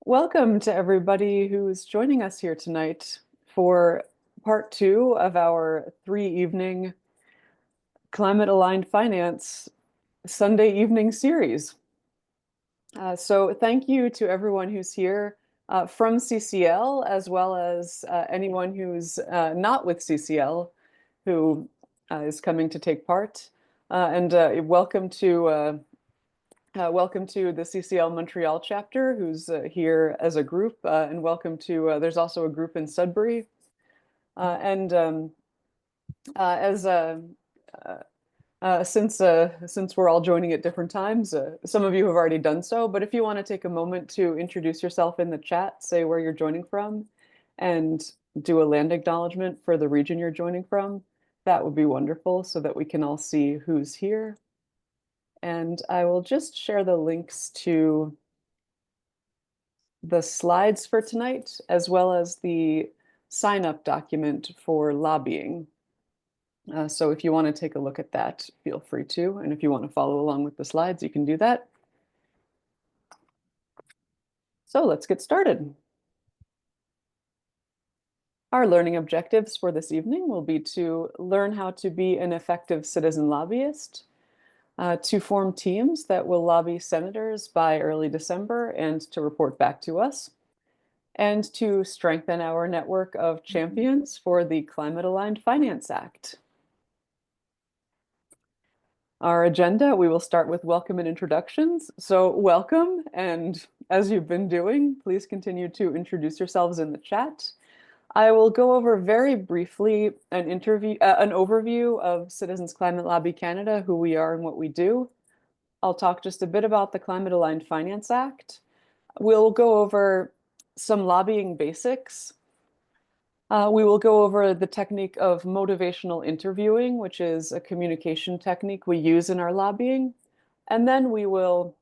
Welcome to everybody who's joining us here tonight for part two of our three-evening Climate Aligned Finance Sunday evening series. So thank you to everyone who's here from CCL, as well as anyone who's not with CCL who is coming to take part. And welcome to the CCL Montreal chapter, who's here as a group, and welcome to, there's also a group in Sudbury. And as uh, since we're all joining at different times, some of you have already done so, but if you want to take a moment to introduce yourself in the chat, say where you're joining from, and do a land acknowledgement for the region you're joining from, that would be wonderful so that we can all see who's here. And I will just share the links to the slides for tonight, as well as the sign-up document for lobbying. So if you want to take a look at that, feel free to. And if you want to follow along with the slides, you can do that. So let's get started. Our learning objectives for this evening will be to learn how to be an effective citizen lobbyist, to form teams that will lobby senators by early December and to report back to us, and to strengthen our network of champions for the Climate Aligned Finance Act. Our agenda, we will start with welcome and introductions. So welcome, and as you've been doing, please continue to introduce yourselves in the chat. I will go over very briefly an overview of Citizens Climate Lobby Canada, who we are and what we do. I'll talk just a bit about the Climate Aligned Finance Act. We'll go over some lobbying basics. We will go over the technique of motivational interviewing, which is a communication technique we use in our lobbying. And then we will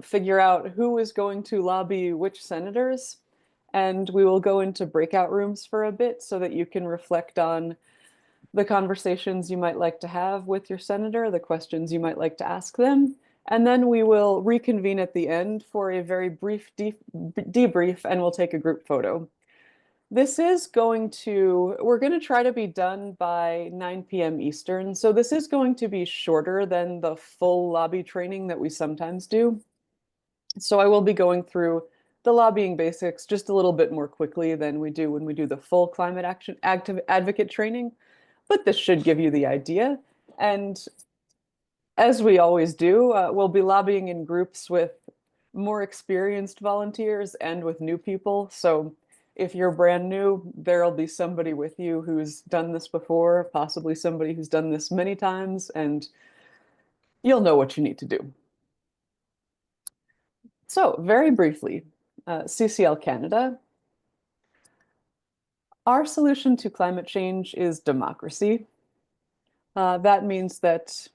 figure out who is going to lobby which senators. And we will go into breakout rooms for a bit so that you can reflect on the conversations you might like to have with your senator, the questions you might like to ask them. And then we will reconvene at the end for a very brief debrief, and we'll take a group photo. We're going to try to be done by 9 p.m. Eastern. So this is going to be shorter than the full lobby training that we sometimes do. So I will be going through the lobbying basics just a little bit more quickly than we do when we do the full climate action active advocate training. But this should give you the idea. And as we always do, we'll be lobbying in groups with more experienced volunteers and with new people. So if you're brand new, there'll be somebody with you who's done this before, possibly somebody who's done this many times, and you'll know what you need to do. So very briefly, CCL Canada. Our solution to climate change is democracy. That means that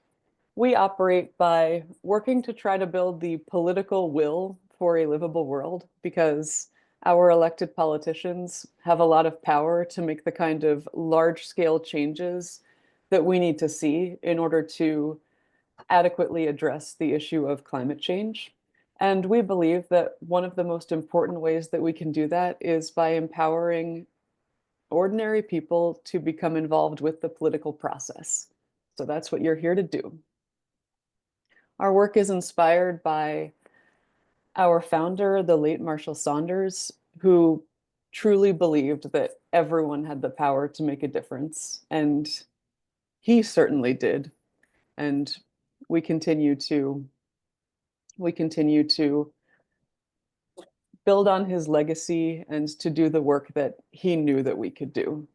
we operate by working to try to build the political will for a livable world, because our elected politicians have a lot of power to make the kind of large-scale changes that we need to see in order to adequately address the issue of climate change. And we believe that one of the most important ways that we can do that is by empowering ordinary people to become involved with the political process. So that's what you're here to do. Our work is inspired by our founder, the late Marshall Saunders, who truly believed that everyone had the power to make a difference. And he certainly did. And we continue to build on his legacy and to do the work that he knew that we could do.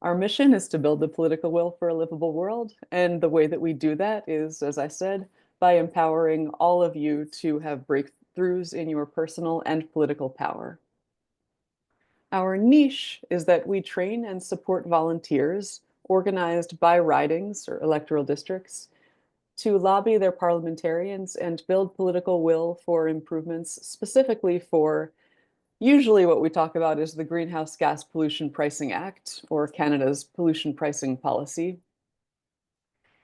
Our mission is to build the political will for a livable world. And the way that we do that is, as I said, by empowering all of you to have breakthroughs in your personal and political power. Our niche is that we train and support volunteers organized by ridings or electoral districts to lobby their parliamentarians and build political will for improvements, specifically for usually what we talk about is the Greenhouse Gas Pollution Pricing Act, or Canada's pollution pricing policy.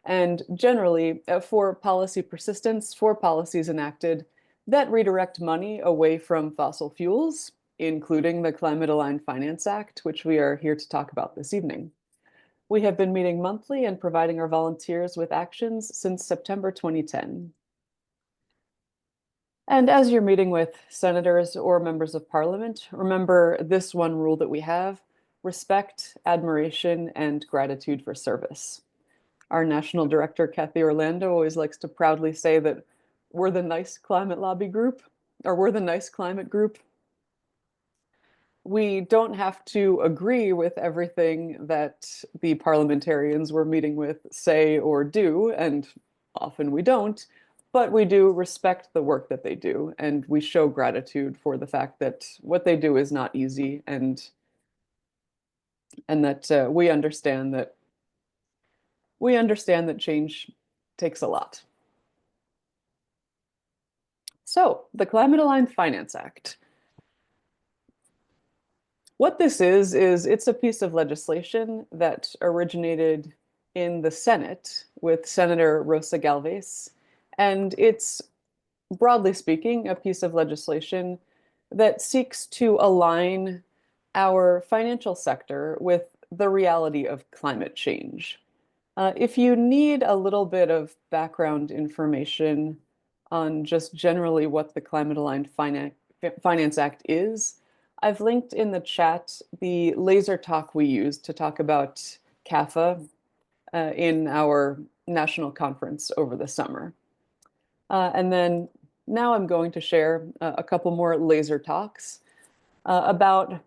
And generally, for policy persistence, for policies enacted that redirect money away from fossil fuels, including the Climate Aligned Finance Act, which we are here to talk about this evening. We have been meeting monthly and providing our volunteers with actions since September 2010. And as you're meeting with senators or members of parliament, remember this one rule that we have: respect, admiration, and gratitude for service. Our national director, Kathy Orlando, always likes to proudly say that we're the nice climate lobby group, or we're the nice climate group. We don't have to agree with everything that the parliamentarians we're meeting with say or do, and often we don't, but we do respect the work that they do, and we show gratitude for the fact that what they do is not easy, and that we understand that change takes a lot. So, the Climate Aligned Finance Act. What this is it's a piece of legislation that originated in the Senate with Senator Rosa Galvez, and it's, broadly speaking, a piece of legislation that seeks to align our financial sector with the reality of climate change. If you need a little bit of background information on just generally what the Climate Aligned Finance Act is, I've linked in the chat the laser talk we used to talk about CAFA in our national conference over the summer. And then now I'm going to share a couple more laser talks about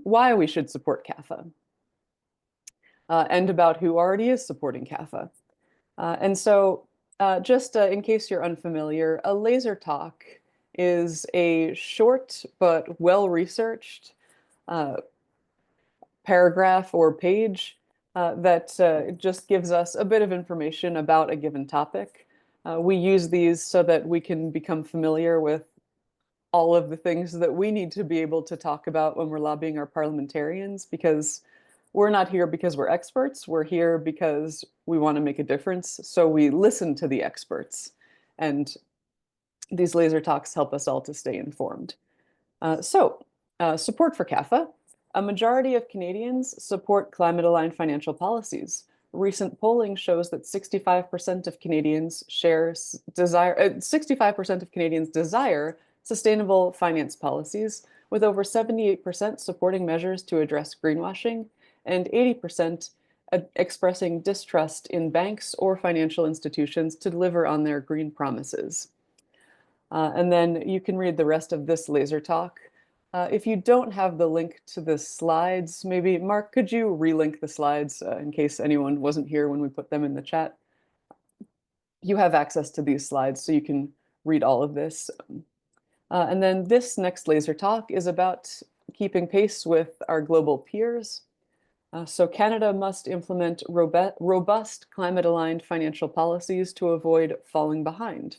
why we should support CAFA and about who already is supporting CAFA. And so just in case you're unfamiliar, a laser talk is a short but well-researched paragraph or page that just gives us a bit of information about a given topic. We use these so that we can become familiar with all of the things that we need to be able to talk about when we're lobbying our parliamentarians, because we're not here because we're experts. We're here because we want to make a difference. So we listen to the experts. And these laser talks help us all to stay informed. Support for CAFA. A majority of Canadians support climate-aligned financial policies. Recent polling shows that 65% of Canadians 65% of Canadians desire sustainable finance policies, with over 78% supporting measures to address greenwashing and 80% expressing distrust in banks or financial institutions to deliver on their green promises. And then you can read the rest of this laser talk. If you don't have the link to the slides, maybe Mark, could you relink the slides in case anyone wasn't here when we put them in the chat? You have access to these slides, so you can read all of this. And then this next laser talk is about keeping pace with our global peers. So Canada must implement robust climate-aligned financial policies to avoid falling behind.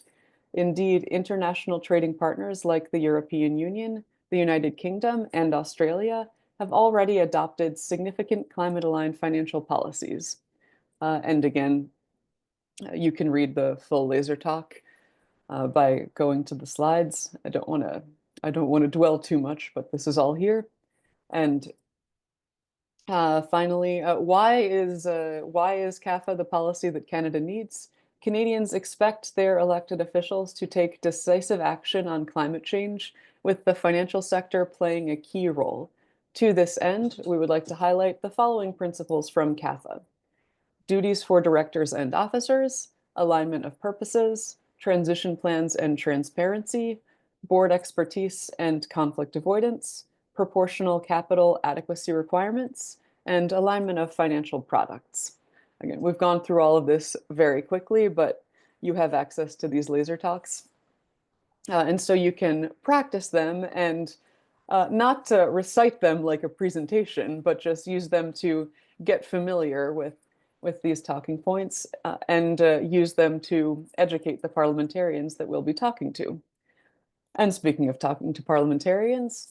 Indeed, international trading partners like the European Union, the United Kingdom, and Australia have already adopted significant climate-aligned financial policies. And again, you can read the full laser talk by going to the slides. I don't want to dwell too much, but this is all here. And finally, why is CAFA the policy that Canada needs? Canadians expect their elected officials to take decisive action on climate change, with the financial sector playing a key role. To this end, we would like to highlight the following principles from CAFA: duties for directors and officers, alignment of purposes, transition plans and transparency, board expertise and conflict avoidance, proportional capital adequacy requirements, and alignment of financial products. Again, we've gone through all of this very quickly, but you have access to these laser talks. And so you can practice them and not to recite them like a presentation, but just use them to get familiar with these talking points and use them to educate the parliamentarians that we'll be talking to. And speaking of talking to parliamentarians,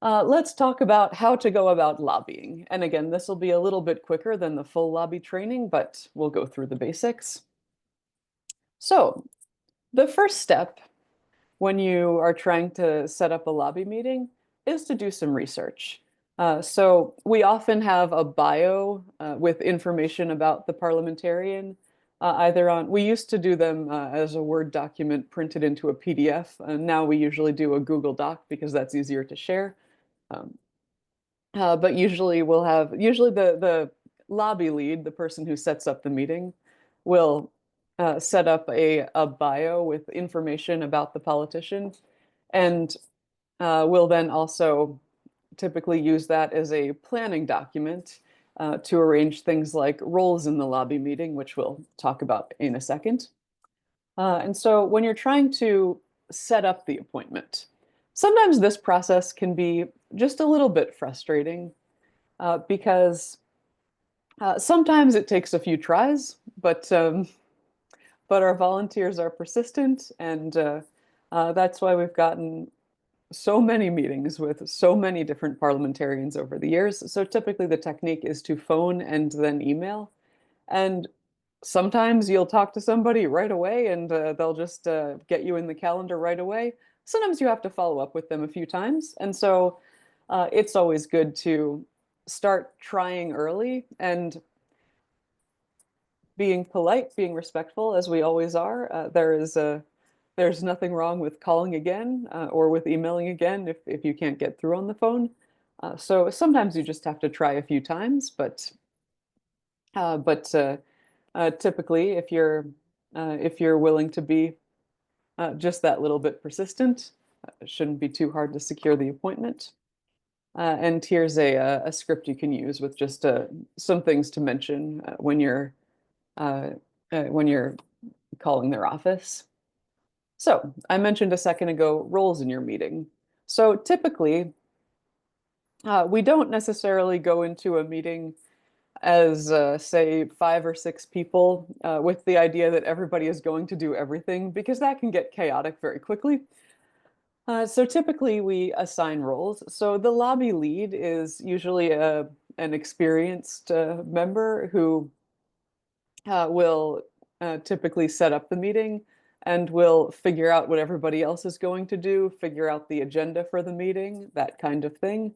let's talk about how to go about lobbying. And again, this will be a little bit quicker than the full lobby training, but we'll go through the basics. So the first step when you are trying to set up a lobby meeting is to do some research. So we often have a bio with information about the parliamentarian, either on, we used to do them as a Word document printed into a PDF, and now we usually do a Google Doc because that's easier to share. Um, but usually the lobby lead, the person who sets up the meeting, will set up a bio with information about the politician, and will then also typically use that as a planning document to arrange things like roles in the lobby meeting, which we'll talk about in a second. And so when you're trying to set up the appointment, sometimes this process can be just a little bit frustrating because sometimes it takes a few tries, but our volunteers are persistent, and that's why we've gotten so many meetings with so many different parliamentarians over the years. So typically the technique is to phone and then email. And sometimes you'll talk to somebody right away and they'll just get you in the calendar right away. Sometimes you have to follow up with them a few times. And so it's always good to start trying early and being polite, being respectful, as we always are. There's nothing wrong with calling again or with emailing again if you can't get through on the phone. So sometimes you just have to try a few times, but typically, if you're willing to be just that little bit persistent, it shouldn't be too hard to secure the appointment. And here's a script you can use with just some things to mention uh, when you're calling their office. So I mentioned a second ago roles in your meeting. So typically, we don't necessarily go into a meeting as, say, 5 or 6 people with the idea that everybody is going to do everything, because that can get chaotic very quickly. So typically we assign roles. So the lobby lead is usually an experienced member who will typically set up the meeting and will figure out what everybody else is going to do, figure out the agenda for the meeting, that kind of thing.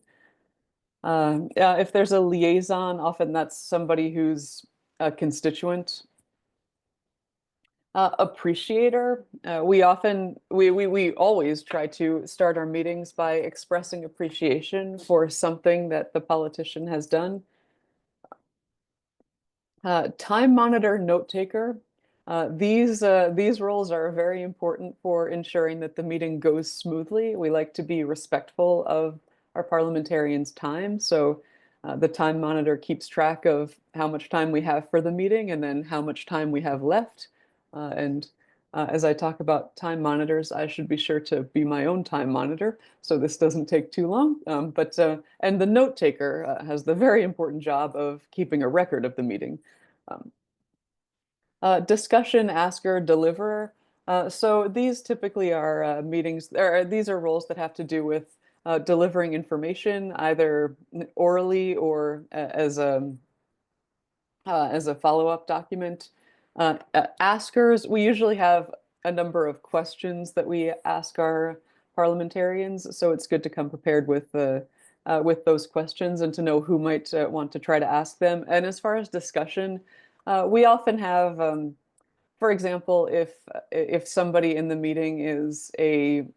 If there's a liaison, often that's somebody who's a constituent. Appreciator. We always try to start our meetings by expressing appreciation for something that the politician has done. Time monitor, note taker. These roles are very important for ensuring that the meeting goes smoothly. We like to be respectful of our parliamentarians' time, so the time monitor keeps track of how much time we have for the meeting and then how much time we have left. And as I talk about time monitors, I should be sure to be my own time monitor, so this doesn't take too long. And the note taker has the very important job of keeping a record of the meeting. Um, Discussion asker deliverer. So these typically are meetings, or these are roles that have to do with delivering information either orally or as a follow-up document. Askers, we usually have a number of questions that we ask our parliamentarians, so it's good to come prepared with those questions and to know who might want to try to ask them. And as far as discussion, we often have, for example, if somebody in the meeting is it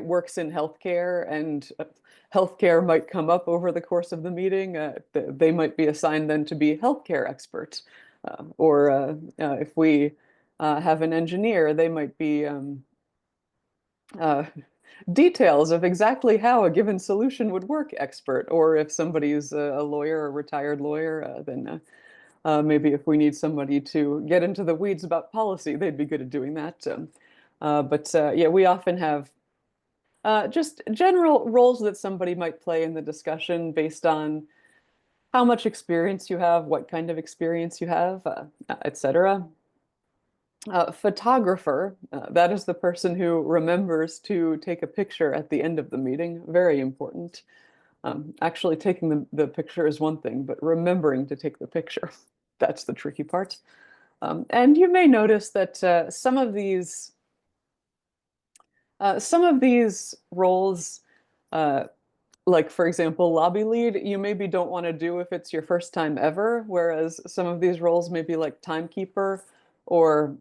works in healthcare, and healthcare might come up over the course of the meeting. They might be assigned then to be healthcare experts. If we have an engineer, they might be uh, details of exactly how a given solution would work expert. Or if somebody's a lawyer, a retired lawyer, then maybe if we need somebody to get into the weeds about policy, they'd be good at doing that. Yeah, we often have just general roles that somebody might play in the discussion based on how much experience you have, what kind of experience you have, etc. Photographer, that is the person who remembers to take a picture at the end of the meeting. Very important. Actually, taking the picture is one thing, but remembering to take the picture, that's the tricky part. And you may notice that some of these Some of these roles, uh, like for example, lobby lead, you maybe don't want to do if it's your first time ever, whereas some of these roles maybe like timekeeper or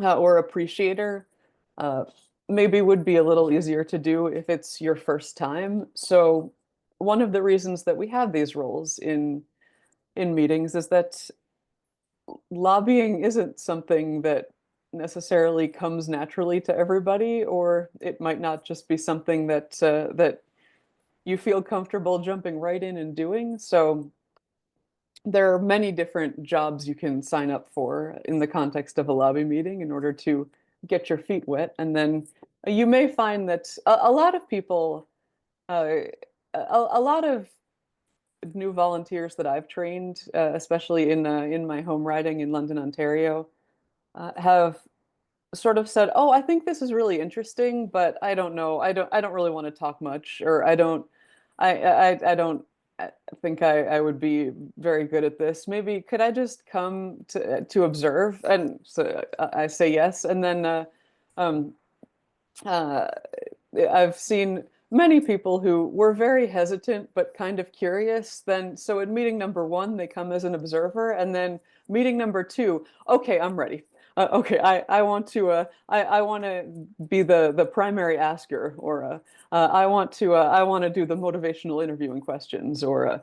appreciator, uh, maybe would be a little easier to do if it's your first time. So one of the reasons that we have these roles in meetings is that lobbying isn't something that necessarily comes naturally to everybody, or it might not just be something that you feel comfortable jumping right in and doing. So there are many different jobs you can sign up for in the context of a lobby meeting in order to get your feet wet. And then you may find that a lot of people, uh, a lot of new volunteers that I've trained, especially in my home riding in London, Ontario, have sort of said, "Oh, I think this is really interesting, but I don't know. I don't really want to talk much, or I don't think I would be very good at this. Maybe could I just come to observe?" And so I say yes, and then um, uh, I've seen many people who were very hesitant but kind of curious. Then, so in meeting number one, they come as an observer, and then meeting number two, okay, I'm ready. Okay, I want to I want to be the primary asker, or I want to do the motivational interviewing questions, or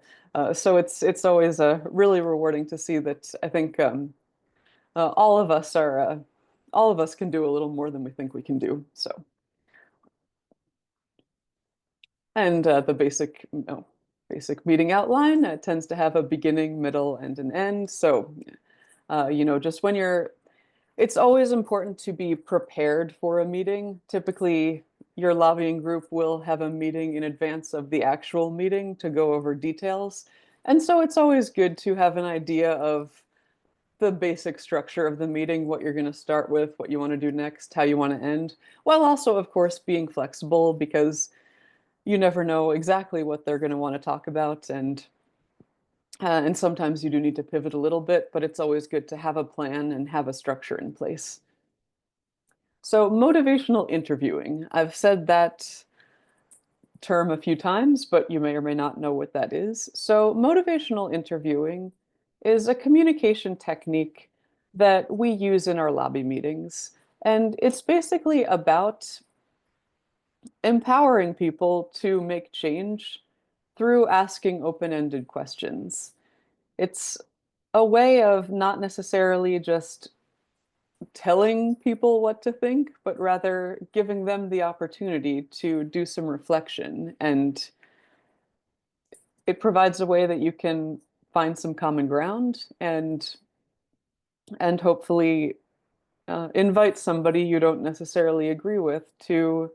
so it's always really rewarding to see that. I think all of us are all of us can do a little more than we think we can do. So. And the basic meeting outline tends to have a beginning, middle, and an end. So, just when it's always important to be prepared for a meeting. Typically, your lobbying group will have a meeting in advance of the actual meeting to go over details. And so it's always good to have an idea of the basic structure of the meeting, what you're going to start with, what you want to do next, how you want to end, while also, of course, being flexible because you never know exactly what they're going to want to talk about, and sometimes you do need to pivot a little bit, but it's always good to have a plan and have a structure in place. So motivational interviewing, I've said that term a few times, but you may or may not know what that is. So motivational interviewing is a communication technique that we use in our lobby meetings, and it's basically about empowering people to make change through asking open-ended questions. It's a way of not necessarily just telling people what to think, but rather giving them the opportunity to do some reflection. And it provides a way that you can find some common ground and hopefully invite somebody you don't necessarily agree with to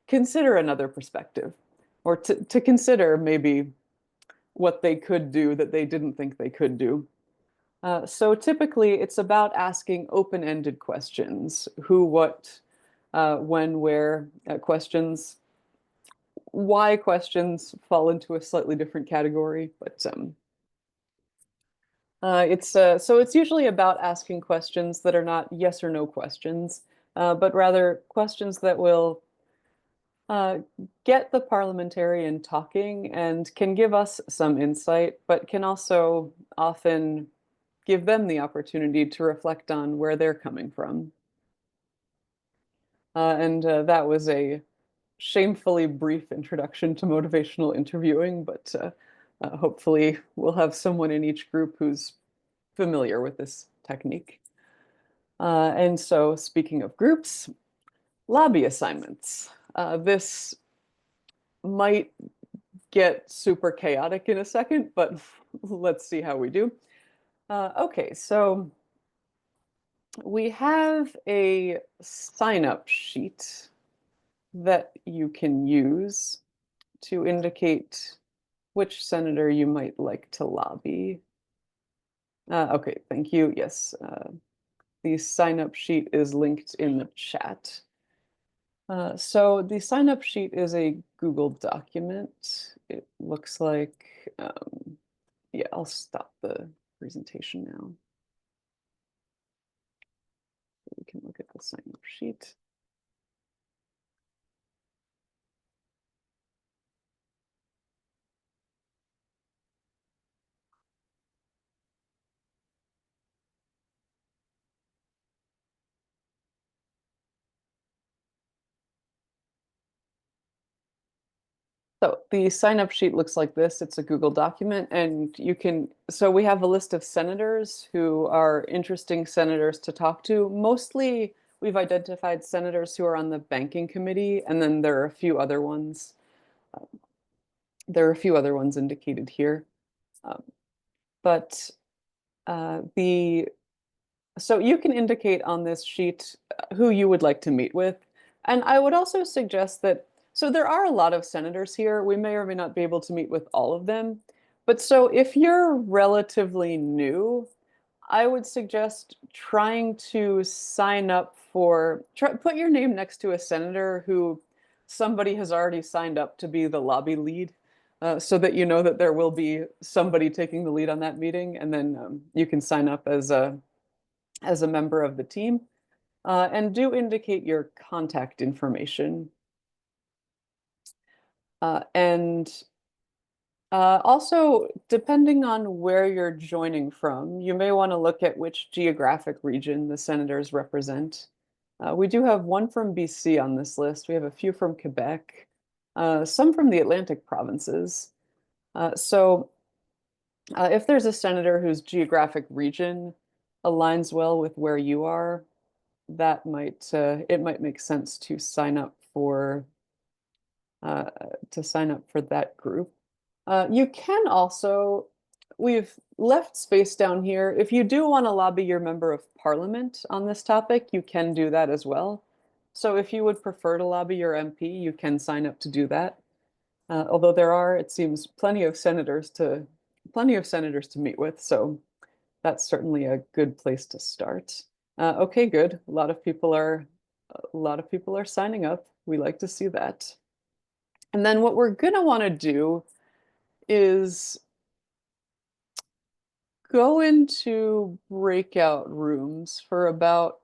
consider another perspective, or to consider maybe what they could do that they didn't think they could do. So typically, it's about asking open-ended questions: who, what, when, where questions. Why questions fall into a slightly different category, but so it's usually about asking questions that are not yes or no questions, but rather questions that will uh, get the parliamentarian talking and can give us some insight, but can also often give them the opportunity to reflect on where they're coming from. And that was a shamefully brief introduction to motivational interviewing, but hopefully we'll have someone in each group who's familiar with this technique. And so, speaking of groups, lobby assignments. This might get super chaotic in a second, but let's see how we do. Okay, so we have a sign-up sheet that you can use to indicate which senator you might like to lobby. Okay, thank you. Yes, the sign-up sheet is linked in the chat. So the sign-up sheet is a Google document. It looks like, yeah, I'll stop the presentation now. We can look at full sign-up sheet. So the sign-up sheet looks like this. It's a Google document, and so we have a list of senators who are interesting senators to talk to. Mostly, we've identified senators who are on the banking committee, and then there are a few other ones. There are a few other ones indicated here. Um, but the So you can indicate on this sheet who you would like to meet with. And I would also suggest that, so there are a lot of senators here. We may or may not be able to meet with all of them. But so if you're relatively new, I would suggest trying to sign up put your name next to a senator who somebody has already signed up to be the lobby lead, so that you know that there will be somebody taking the lead on that meeting, and then you can sign up as a member of the team, and do indicate your contact information. And Also, depending on where you're joining from, you may want to look at which geographic region the senators represent. We do have one from BC on this list. We have a few from Quebec, some from the Atlantic provinces. If there's a senator whose geographic region aligns well with where you are, it might make sense uh, to sign up for that group. You can also, we've left space down here. If you do want to lobby your member of parliament on this topic, you can do that as well. So if you would prefer to lobby your MP, you can sign up to do that. Although there are, it seems, plenty of senators to meet with. So that's certainly a good place to start. Okay, good. A lot of people are signing up. We like to see that. And then what we're gonna want to do is go into breakout rooms for about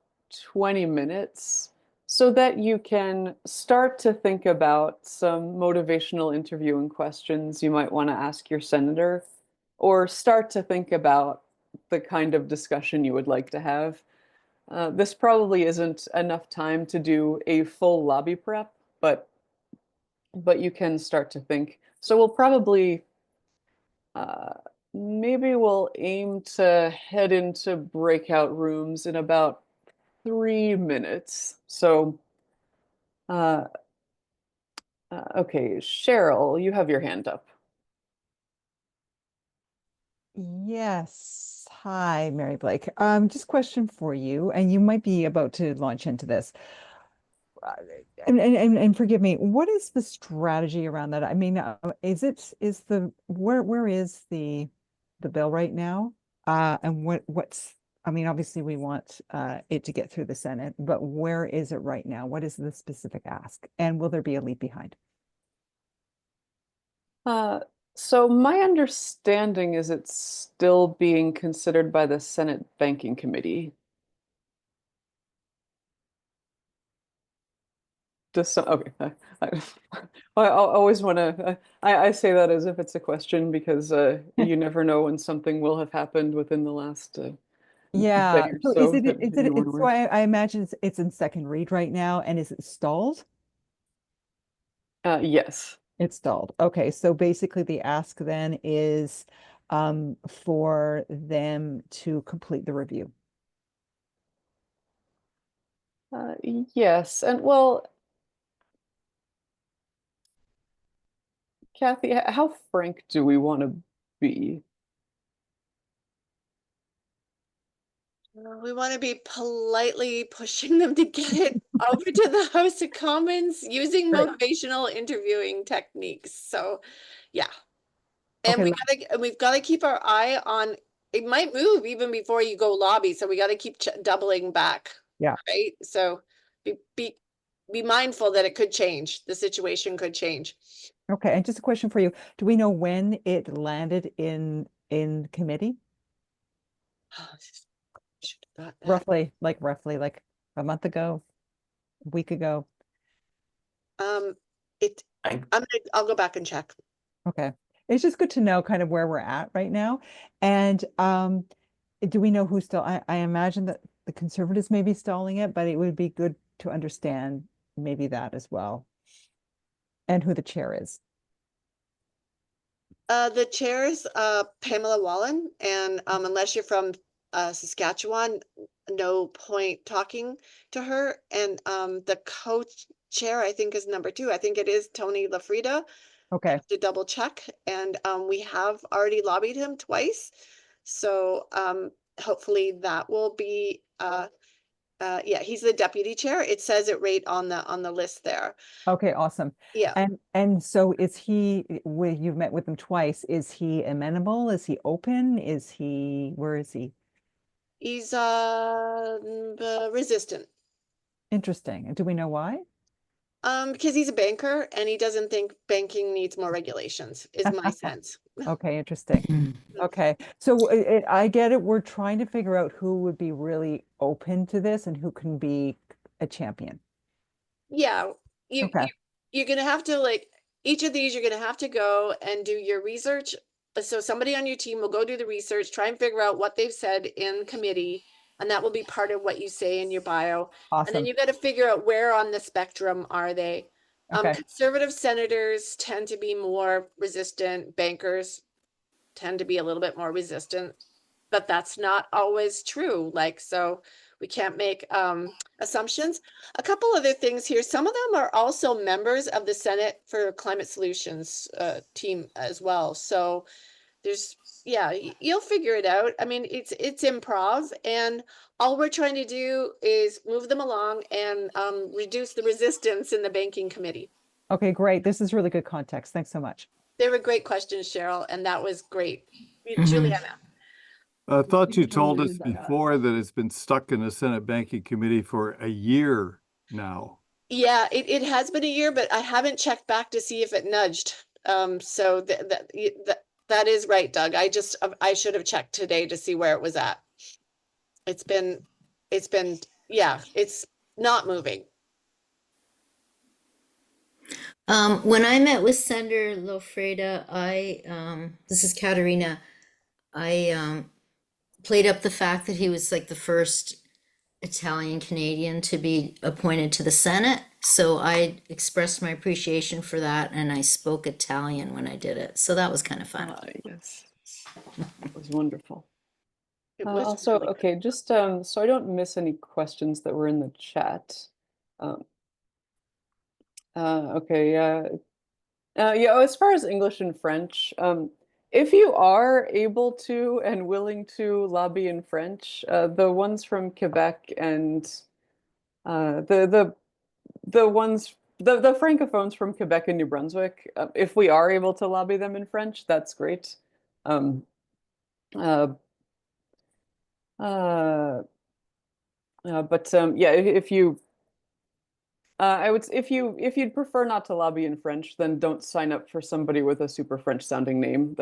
20 minutes so that you can start to think about some motivational interviewing questions you might want to ask your senator, or start to think about the kind of discussion you would like to have. This probably isn't enough time to do a full lobby prep, but you can start to think. So we'll probably uh, maybe we'll aim to head into breakout rooms in about 3 minutes. Uh, okay, Cheryl, you have your hand up. Yes. Hi, Mary Blake. Just a question for you, and you might be about to launch into this. Uh, and forgive me, what is the strategy around that? I mean, where is the bill right now? And what's I mean, obviously we want it to get through the Senate, but where is it right now? What is the specific ask? And will there be a leave behind? Uh, so my understanding is it's still being considered by the Senate Banking Committee. Okay. I always want to. I say that as if it's a question because you never know when something will have happened within the last day Yeah. or So so that is it, you weren't so aware. I imagine it's in second read right now, and is it stalled? Yes. It's stalled. Okay, so basically the ask then is for them to complete the review. Yes. And well, Kathy, how frank do we want to be? We want to be politely pushing them to get it over to the House of Commons using Right. motivational interviewing techniques. So, yeah. Okay, And we've got to keep our eye on it might move even before you go lobby, so we got to keep doubling back, yeah. right? So be, be be mindful that it could change. The situation could change. Okay, and just a question for you. Do we know when it landed in committee? Should have thought that. Roughly, like A month ago, a week ago? It, I- I'll go back and check. Okay. It's just good to know kind of where we're at right now. And do we know who's still, I imagine that the Conservatives may be stalling it, but it would be good to understand maybe that as well. And who the chair is. The chair is Pamela Wallen, and unless you're from Saskatchewan, no point talking to her. And the co-chair, I think, is number 2. I think it is Tony LaFrida. Okay. To double check, and we have already lobbied him twice. So hopefully that will be yeah, he's the deputy chair. It says it right on the list there. Okay, awesome. Yeah. And so is he, you've met with him twice, is he amenable? Is he open? Is he, where is he? He's resistant. Interesting. And do we know why? Because he's a banker and he doesn't think banking needs more regulations, is my sense. Okay, interesting. Okay, so I get it. We're trying to figure out who would be really open to this and who can be a champion. Yeah, Okay. you're gonna have to, like, each of these, you're gonna have to go and do your research. So somebody on your team will go do the research, try and figure out what they've said in committee, and that will be part of what you say in your bio. And then Awesome. you got to figure out where on the spectrum are they. Okay. Conservative senators tend to be more resistant. Bankers tend to be a little bit more resistant, but that's not always true. Like, so we can't make assumptions. A couple other things here. Some of them are also members of the Senate for Climate Solutions team as well. So there's, yeah, you'll figure it out. I mean, it's improv, and all we're trying to do is move them along and reduce the resistance in the banking committee. Okay, great. This is really good context. Thanks so much. They were great questions, Cheryl, and that was great. Mhm. Juliana. I thought you told us Totally that. before that it's been stuck in the Senate Banking Committee for a year now. Yeah, it has been a year, but I haven't checked back to see if it nudged. So that is right, Doug. I should have checked today to see where it was at. It's been, yeah, it's not moving. When I met with Senator Lofreda, this is Katerina, I played up the fact that he was like the first Italian Canadian to be appointed to the Senate. So I expressed my appreciation for that, and I spoke Italian when I did it. So that was kind of fun. Yes, it was wonderful. It was Also, really good. okay, just so I don't miss any questions that were in the chat. Okay, yeah, as far as English and French, if you are able to and willing to lobby in French, the ones from Quebec and the ones the francophones from Quebec and New Brunswick, if we are able to lobby them in French, that's great. Um, but yeah, if you if you'd prefer not to lobby in French, then don't sign up for somebody with a super French sounding name.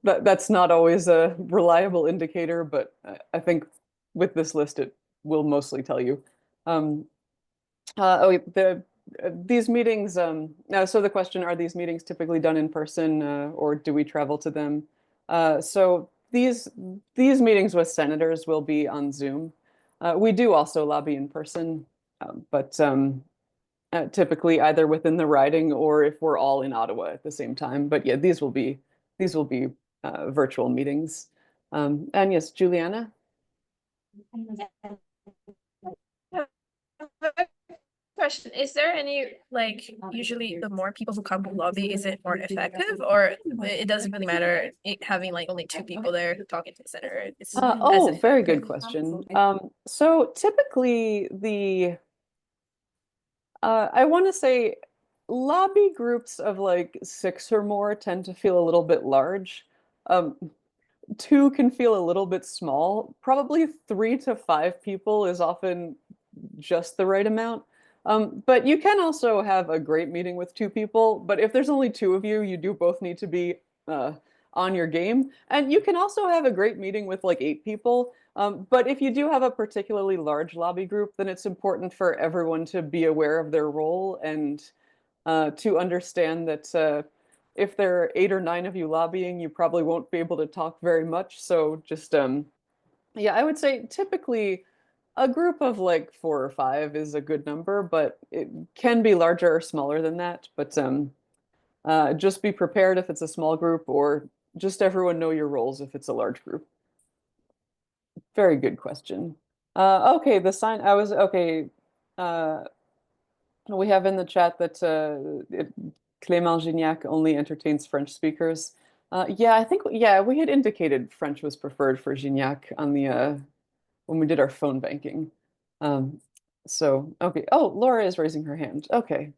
That's not always a reliable indicator, but I think with this list it will mostly tell you. These meetings, so the question, are these meetings typically done in person, or do we travel to them? So these meetings with senators will be on Zoom. We do also lobby in person, but typically either within the riding or if we're all in Ottawa at the same time. But yeah, these will be virtual meetings. And yes, Juliana? Question, is there any, like, usually the more people who come to lobby, is it more effective, or it doesn't really matter having like only 2 people there talking to the senator? It's as Oh, very good effective? question. So typically I want to say lobby groups of like 6 or more tend to feel a little bit large. 2 can feel a little bit small. Probably 3 to 5 people is often just the right amount. But you can also have a great meeting with 2 people. But if there's only 2 of you, you do both need to be on your game. And you can also have a great meeting with like 8 people. But if you do have a particularly large lobby group, then it's important for everyone to be aware of their role and to understand that if there are 8 or 9 of you lobbying, you probably won't be able to talk very much. So just, yeah, I would say typically a group of like 4 or 5 is a good number, but it can be larger or smaller than that. But just be prepared if it's a small group, or just everyone know your roles if it's a large group. Very good question. Okay, the sign, I was, okay. We have in the chat that Clément Gignac only entertains French speakers. Yeah, I think, yeah, we had indicated French was preferred for Gignac on the, when we did our phone banking. So, okay. Oh, Laura is raising her hand. Okay.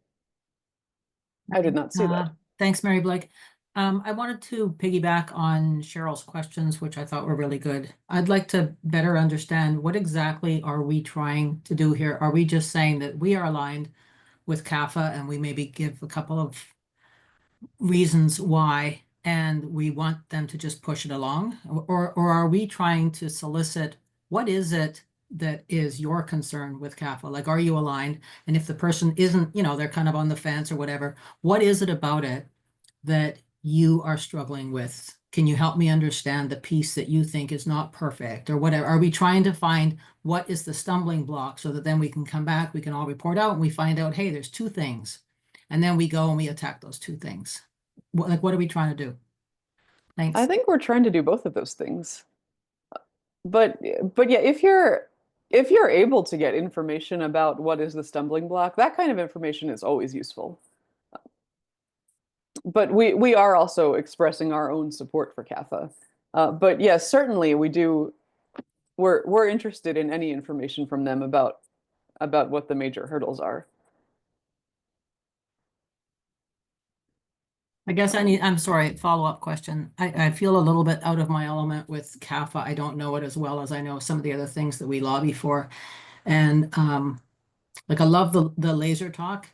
I did not see that. Thanks, Mary Blake. I wanted to piggyback on Cheryl's questions, which I thought were really good. I'd like to better understand what exactly are we trying to do here? Are we just saying that we are aligned with CAFA and we maybe give a couple of reasons why, and we want them to just push it along? Or are we trying to solicit, what is it that is your concern with CAFA? Like, are you aligned? And if the person isn't, you know, they're kind of on the fence or whatever, what is it about it that you are struggling with? Can you help me understand the piece that you think is not perfect or whatever? Are we trying to find what is the stumbling block so that then we can come back, we can all report out and we find out, hey, there's 2 things. And then we go and we attack those 2 things. What are we trying to do? Thanks. I think we're trying to do both of those things. But yeah, if you're able to get information about what is the stumbling block, that kind of information is always useful. But we are also expressing our own support for CAFA. But yes, certainly we do. We're interested in any information from them about what the major hurdles are. I guess I'm sorry, follow-up question. I feel a little bit out of my element with CAFA. I don't know it as well as I know some of the other things that we lobby for. And like I love the laser talk.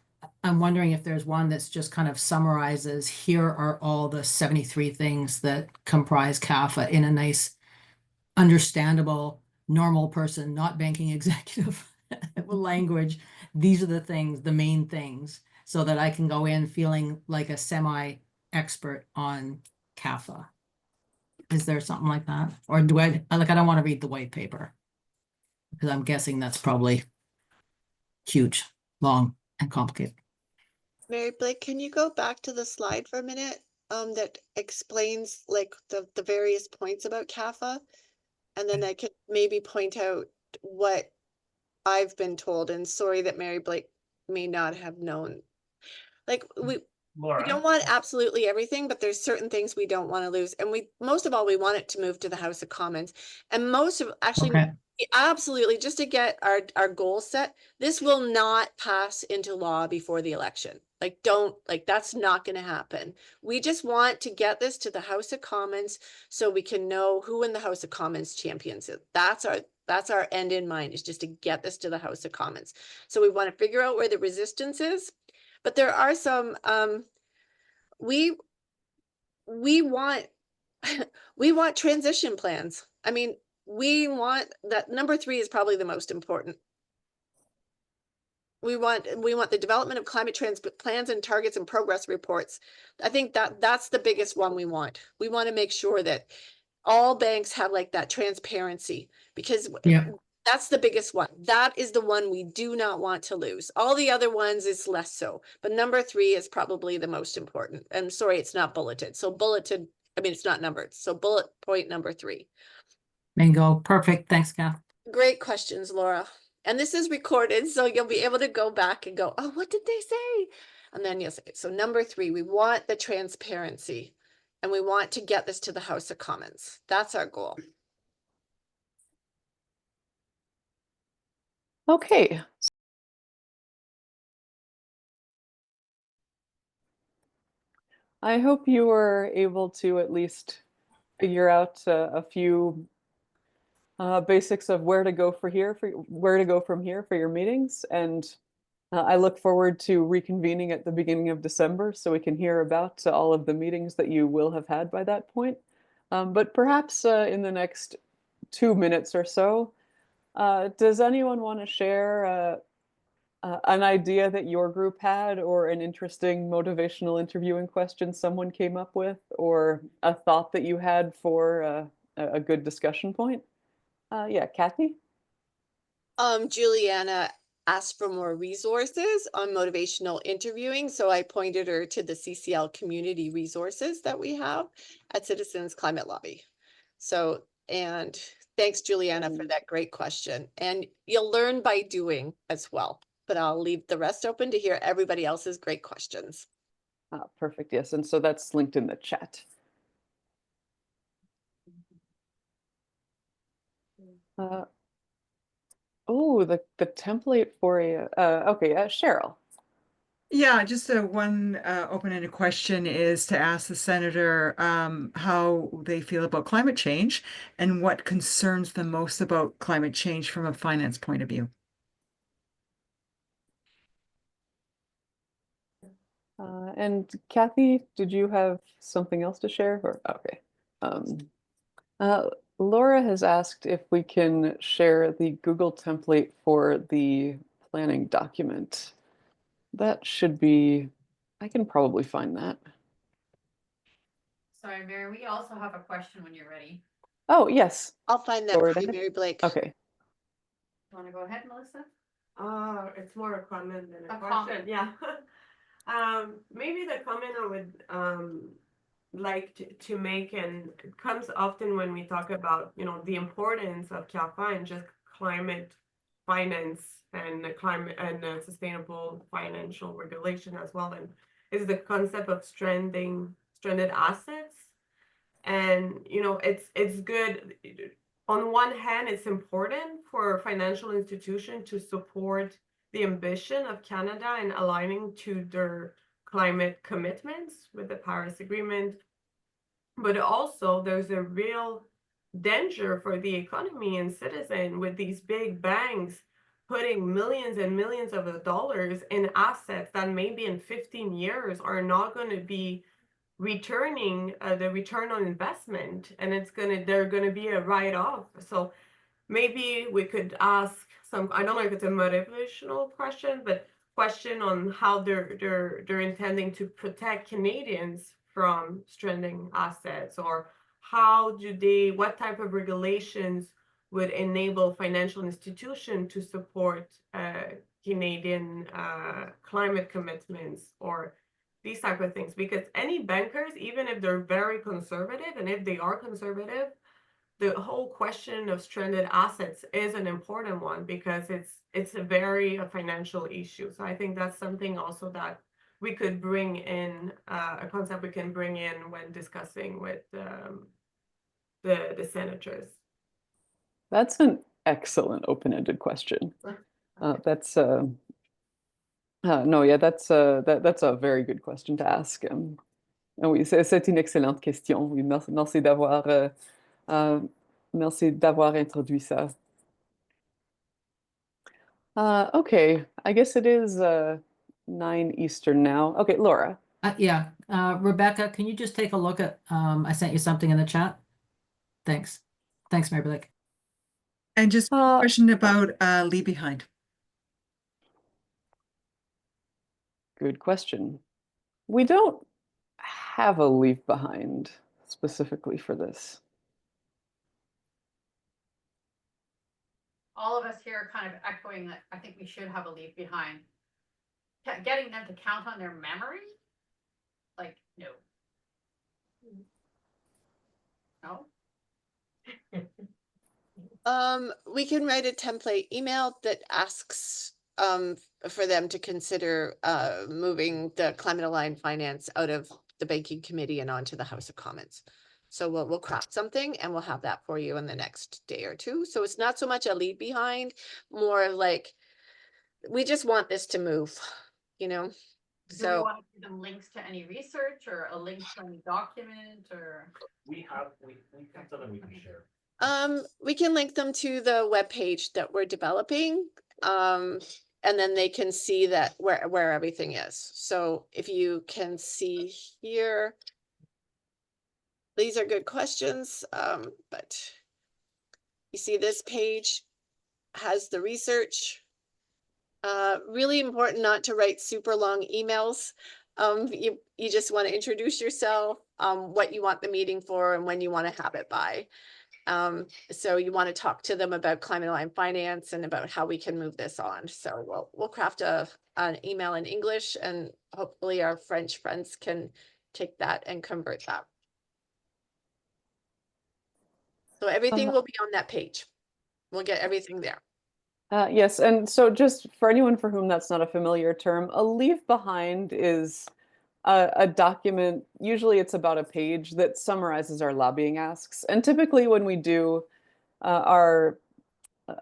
I'm wondering if there's one that's just kind of summarizes, here are all the 73 things that comprise CAFA in a nice, understandable, normal person, not banking executive language. These are the things, the main things, so that I can go in feeling like a semi-expert on CAFA. Is there something like that? Or do I don't want to read the white paper because I'm guessing that's probably huge, long, and complicated. Mary Blake, can you go back to the slide for a minute that explains like the various points about CAFA? And then I could maybe point out what I've been told, and sorry that Mary Blake may not have known. Like we don't want absolutely everything, but there's certain things we don't want to lose. And most of all, we want it to move to the House of Commons. And most of Okay. absolutely, just to get our goal set, this will not pass into law before the election. That's not going to happen. We just want to get this to the House of Commons so we can know who in the House of Commons champions it. That's our end in mind, is just to get this to the House of Commons. So we want to figure out where the resistance is, but there are some, we want, we want transition plans. I mean, we want that. Number 3 is probably the most important. We want the development of climate plans and targets and progress reports. I think that's the biggest one we want. We want to make sure that all banks have like that transparency, because Yeah. that's the biggest one. That is the one we do not want to lose. All the other ones is less so, but number 3 is probably the most important. And sorry, it's not bulleted. So bulleted, I mean, it's not numbered. So bullet point number 3. Bingo. Perfect. Thanks, Kath. Great questions, Laura. And this is recorded, so you'll be able to go back and go, oh, what did they say? And then you'll say, so number 3, we want the transparency and we want to get this to the House of Commons. That's our goal. Okay. I hope you were able to at least figure out a few basics of where to go from here for your meetings. And I look forward to reconvening at the beginning of December so we can hear about all of the meetings that you will have had by that point. But perhaps in the next 2 minutes or so, does anyone want to share an idea that your group had, or an interesting motivational interviewing question someone came up with, or a thought that you had for a good discussion point? Yeah, Kathy? Juliana asked for more resources on motivational interviewing, so I pointed her to the CCL community resources that we have at Citizens Climate Lobby. So, and thanks, Juliana, for that great question. And you'll learn by doing as well, but I'll leave the rest open to hear everybody else's great questions. Perfect, yes. And so that's linked in the chat. Oh, the template for a, okay, Cheryl. Yeah, just one open-ended question is to ask the senator how they feel about climate change and what concerns them most about climate change from a finance point of view. And Kathy, did you have something else to share? Or okay. Laura has asked if we can share the Google template for the planning document. That should be, I can probably find that. Sorry, Mary, we also have a question when you're ready. Oh, yes. I'll find that Go for right you, ahead. Mary Blake. Okay. Want to go ahead, Melissa? It's more a comment than a A question. comment. Yeah. Maybe the comment I would like to make, and it comes often when we talk about, you know, the importance of CALFA and just climate finance and the climate and sustainable financial regulation as well, and is the concept of stranded assets. And you know, it's good. On one hand, it's important for financial institutions to support the ambition of Canada in aligning to their climate commitments with the Paris Agreement. But also there's a real danger for the economy and citizen with these big banks putting millions and millions of dollars in assets that maybe in 15 years are not going to be returning the return on investment, and they're gonna be a write-off. So maybe we could ask some, I don't know if it's a motivational question, but question on how they're intending to protect Canadians from stranding assets, or what type of regulations would enable financial institutions to support Canadian climate commitments, or these type of things. Because any bankers, even if they're very conservative, and if they are conservative, the whole question of stranded assets is an important one, because it's a very financial issue. So I think that's something also that we could bring in, a concept we can bring in when discussing with the senators. That's an excellent open-ended question. That's no, yeah, that's a very good question to ask. Oui, c'est une excellente question. Oui, merci d'avoir introduit ça. Okay, I guess it is 9 Eastern now. Okay, Laura. Yeah, Rebecca, can you just take a look at, I sent you something in the chat? Thanks. Thanks, Mary Blake. And just a question about leave behind. Good question. We don't have a leave behind specifically for this. All of us here are kind of echoing that I think we should have a leave behind. Getting them to count on their memory? Like, no. No? We can write a template email that asks for them to consider moving the climate aligned finance out of the banking committee and onto the House of Commons. So we'll craft something and we'll have that for you in the next day or two. So it's not so much a leave behind, more like we just want this to move, you know. Do So we want to give them links to any research or a link to any document, or? We have something we can share. we can link them to the webpage that we're developing. and then they can see that where everything is. So if you can see here, these are good questions, but you see this page has the research. Really important not to write super long emails. You just want to introduce yourself, what you want the meeting for, and when you want to have it by. So you want to talk to them about climate aligned finance and about how we can move this on. So we'll craft an email in English, and hopefully our French friends can take that and convert that. So everything will be on that page. We'll get everything there. Yes, and so just for anyone for whom that's not a familiar term, a leave behind is a document, usually it's about a page, that summarizes our lobbying asks. And typically when we do our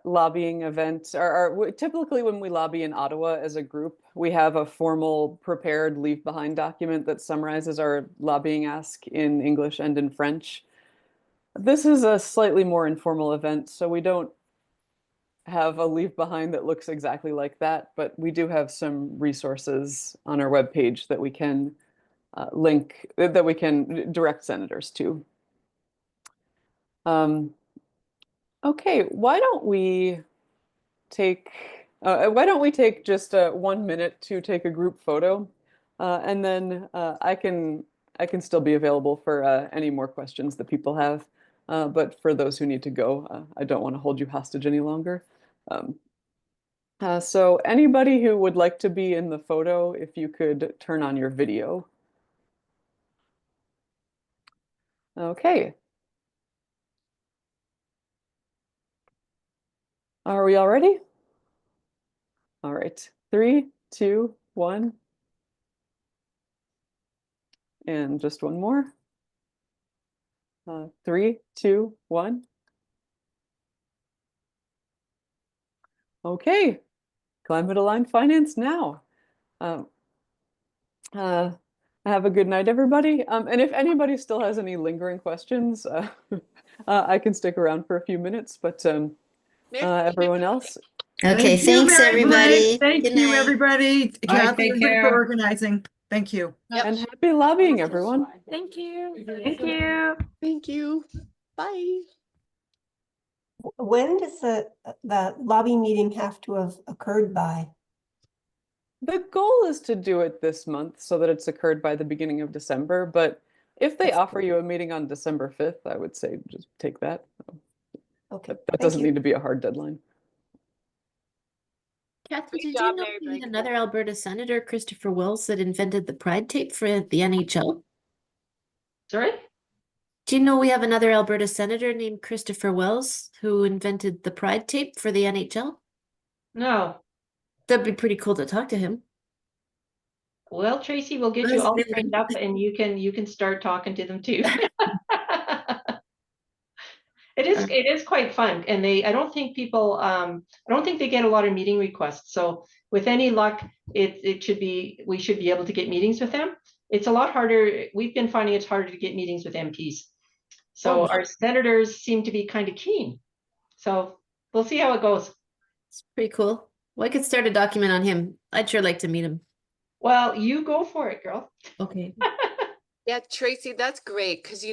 lobbying event, or typically when we lobby in Ottawa as a group, we have a formal prepared leave behind document that summarizes our lobbying ask in English and in French. This is a slightly more informal event, so we don't have a leave behind that looks exactly like that, but we do have some resources on our webpage that we can link, that we can direct senators to. Okay, why don't we take just 1 minute to take a group photo, and then I can still be available for any more questions that people have. But for those who need to go, I don't want to hold you hostage any longer. So anybody who would like to be in the photo, if you could turn on your video. Okay. Are we all ready? All right. 3, 2, 1. And just one more. 3, 2, 1. Okay. Climate aligned finance now. Have a good night, everybody. And if anybody still has any lingering questions, I can stick around for a few minutes, but everyone else. Okay, Thank you, thanks Mary everybody. Blake. Thank Good you, night. everybody. All right, Kathy take and Rick care. for organizing. Thank you. Yep. And happy lobbying, everyone. Thank you. Thank you. Thank you. Bye. When does the lobby meeting have to have occurred by? The goal is to do it this month so that it's occurred by the beginning of December, but if they offer you a meeting on December 5th, I would say just take that. Okay. That doesn't need to be a hard deadline. Kathy, Great did job, you know Mary we had Blake. another Alberta Senator, Christopher Wells, that invented the Pride tape for the NHL? Sorry? Do you know we have another Alberta Senator named Christopher Wells who invented the Pride tape for the NHL? No. That'd be pretty cool to talk to him. Well, Tracy, we'll get That you was all never- trained up and you can start talking to them too. It is quite fun, and I don't think people I don't think they get a lot of meeting requests. So with any luck, we should be able to get meetings with them. It's a lot harder. We've been finding it's harder to get meetings with MPs. So our senators seem to be kind of keen. So we'll see how it goes. It's pretty cool. Well, I could start a document on him. I'd sure like to meet him. Well, you go for it, girl. Okay. Yeah, Tracy, that's great because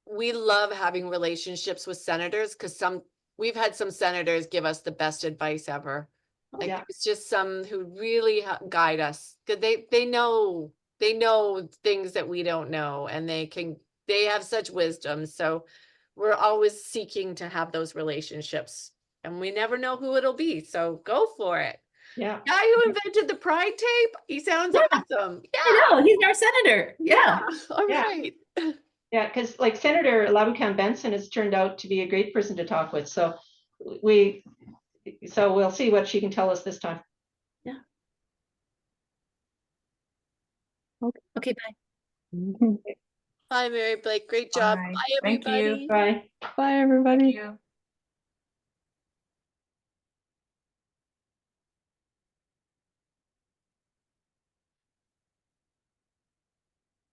we love having relationships with senators because we've had some senators give us the best advice ever. Like Yeah. it's just some who really guide us because they know things that we don't know, and they have such wisdom. So we're always seeking to have those relationships, and we never know who it'll be. So go for it. Yeah. Guy who invented the Pride tape, he sounds awesome. Yeah. I know, he's our senator. Yeah. All Yeah. right. Yeah, because like Senator Laboucan Benson has turned out to be a great person to talk with. So we'll see what she can tell us this time. Yeah. Okay. Okay, bye. Bye, Mary Blake. Great job. Bye. Bye, Thank you. everybody. Bye. Bye, everybody. Thank you.